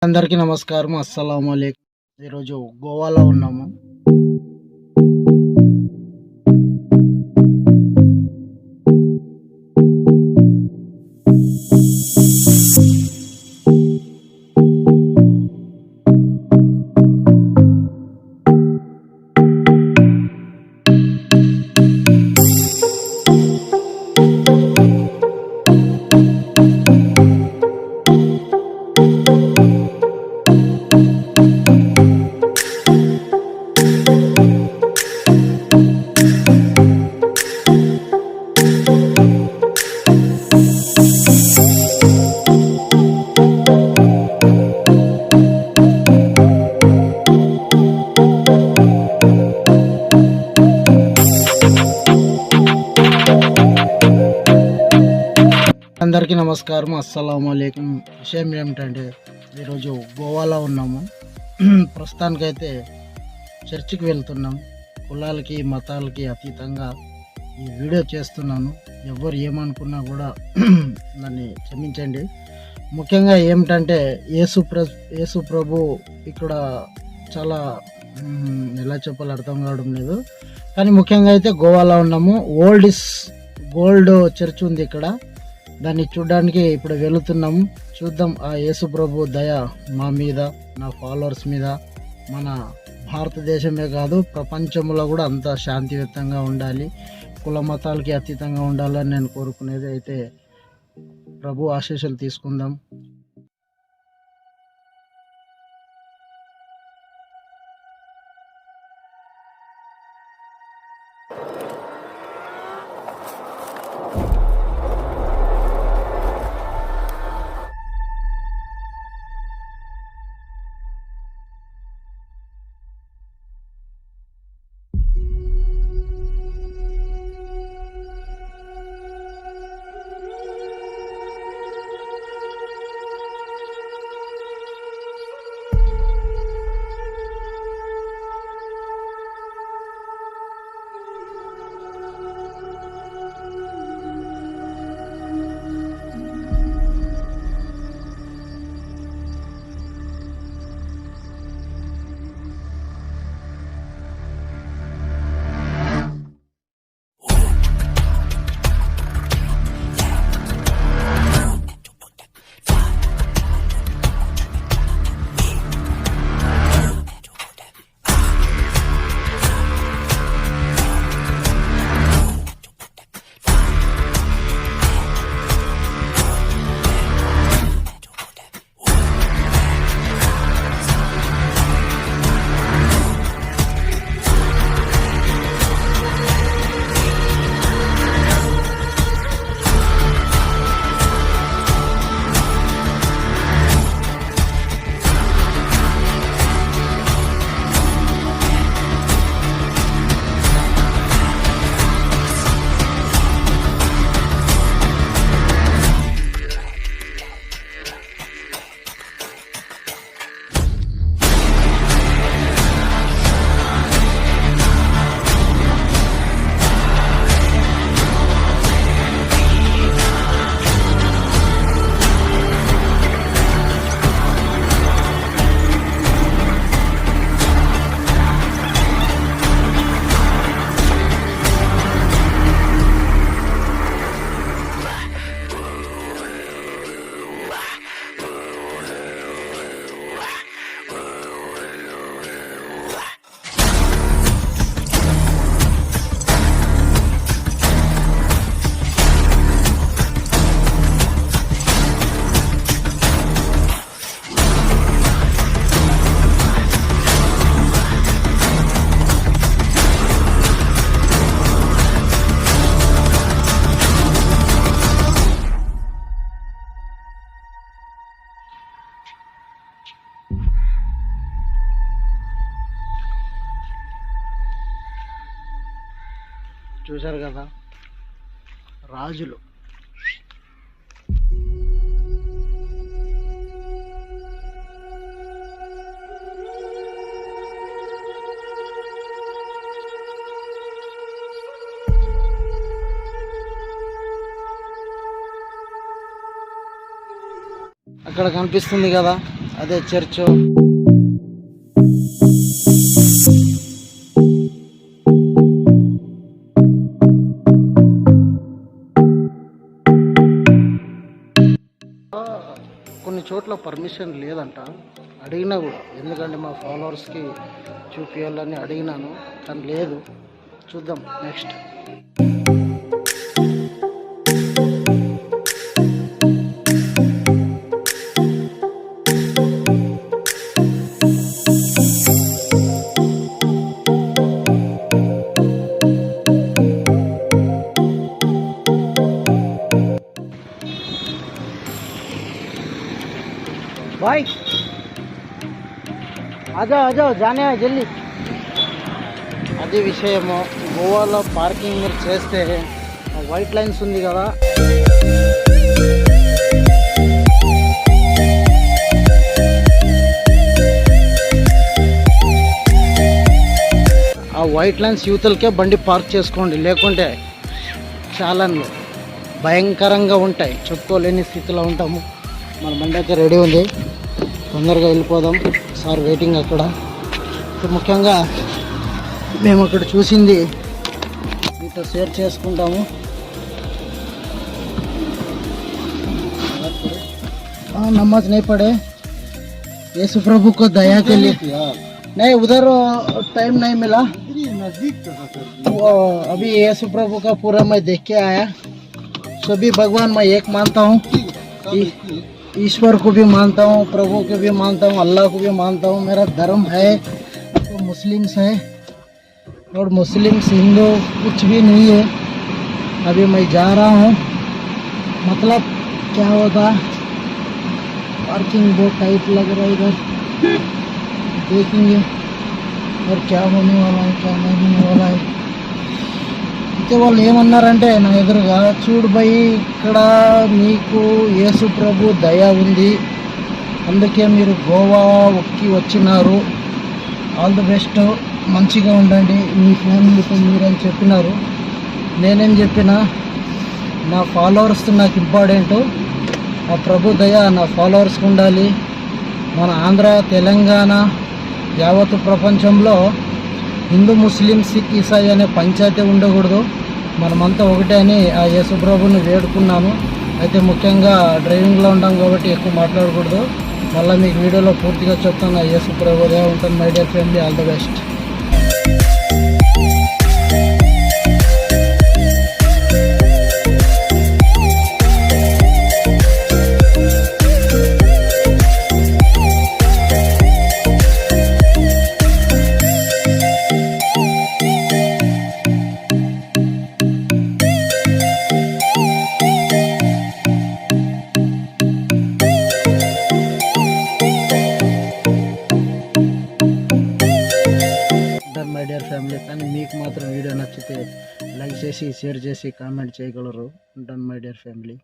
అందరికీ నమస్కారం. అస్సలాము అలైకుం. ఈరోజు గోవాలో ఉన్నాము. అందరికీ నమస్కారం. అస్సలాము అలైకుం. విషయం ఏమిటంటే ఈరోజు గోవాలో ఉన్నాము. ప్రస్తుతానికైతే చర్చికి వెళ్తున్నాం. కులాలకి మతాలకి అతీతంగా ఈ వీడియో చేస్తున్నాను. ఎవరు ఏమనుకున్నా కూడా నన్ను క్షమించండి. ముఖ్యంగా ఏమిటంటే యేసు ప్రభు ఇక్కడ చాలా ఎలా చెప్పాలో అర్థం కావడం లేదు. కానీ ముఖ్యంగా అయితే గోవాలో ఉన్నాము. గోల్డ్ చర్చ్ ఉంది ఇక్కడ. దాన్ని చూడడానికి ఇప్పుడు వెళుతున్నాము. చూద్దాం ఆ యేసు ప్రభు దయ మా మీద, నా ఫాలోవర్స్ మీద, మన భారతదేశమే కాదు ప్రపంచంలో కూడా అంత శాంతియుతంగా ఉండాలి, కుల మతాలకి అతీతంగా ఉండాలని నేను కోరుకునేది. అయితే ప్రభు ఆశీస్సులు తీసుకుందాం. చూశారు కదా రాజులు. అక్కడ కనిపిస్తుంది కదా అదే చర్చ్. కొన్ని చోట్ల పర్మిషన్ లేదంట, అడిగినా కూడా, ఎందుకంటే మా ఫాలోవర్స్కి చూపించాలని అడిగినాను కానీ లేదు. చూద్దాం నెక్స్ట్. भाई आजा आजा जाने जल्दी. అది విషయము. గోవాలో పార్కింగ్ మీరు చేస్తే వైట్ లైన్స్ ఉంది కదా, ఆ వైట్ లైన్స్ యూతలకే బండి పార్క్ చేసుకోండి, లేకుంటే చాలాను భయంకరంగా ఉంటాయి. చెప్పుకోలేని స్థితిలో ఉంటాము. మన బండి అయితే రెడీ ఉంది, తొందరగా వెళ్ళిపోదాం. సార్ వెయిటింగ్ అక్కడ. ముఖ్యంగా మేము అక్కడ చూసింది మీతో షేర్ చేసుకుంటాము. नमाज नहीं पढ़े, यीशु प्रभु को दया के लिए नहीं, उधर टाइम नहीं मिला. वो अभी यीशु प्रभु का पूरा मैं देख के आया. सभी भगवान मैं एक मानता हूँ, ईश्वर को भी मानता हूँ, प्रभु को भी मानता हूँ, अल्लाह को भी मानता हूँ. मेरा धर्म है तो मुस्लिम्स है, और मुस्लिम्स हिंदू कुछ भी नहीं है. अभी मैं जा रहा हूँ, मतलब क्या होता, पार्किंग बहुत टाइट लग रहा है इधर, देखेंगे और क्या होने वाला है क्या नहीं होने वाला है. అయితే వాళ్ళు ఏమన్నారంటే నా ఎదురుగా, చూడు భయ్ ఇక్కడ మీకు యేసు ప్రభు దయ ఉంది, అందుకే మీరు గోవాకి వచ్చినారు, ఆల్ ది బెస్ట్, మంచిగా ఉండండి మీ ఫ్యామిలీతో మీరు అని చెప్పినారు. నేనేం చెప్పినా, నా ఫాలోవర్స్ నాకు ఇంపార్టెంట్, ఆ ప్రభు దయ నా ఫాలోవర్స్కి ఉండాలి. మన ఆంధ్ర తెలంగాణ యావత్తు ప్రపంచంలో హిందూ ముస్లిం సిక్ ఇసాయి అనే పంచాయతీ ఉండకూడదు, మనమంతా ఒకటే అని ఆ యేసు ప్రభుని వేడుకున్నాను. అయితే ముఖ్యంగా డ్రైవింగ్లో ఉంటాం కాబట్టి ఎక్కువ మాట్లాడకూడదు. మళ్ళీ మీకు వీడియోలో పూర్తిగా చెప్తాను. ఆ యేసు ప్రభు దయ ఉంటుంది. My dear family, all the best. My dear family, కానీ మీకు మాత్రం వీడియో నచ్చితే లైక్ చేసి షేర్ చేసి కామెంట్ చేయగలరు. ఉంటాను మై డియర్ ఫ్యామిలీ.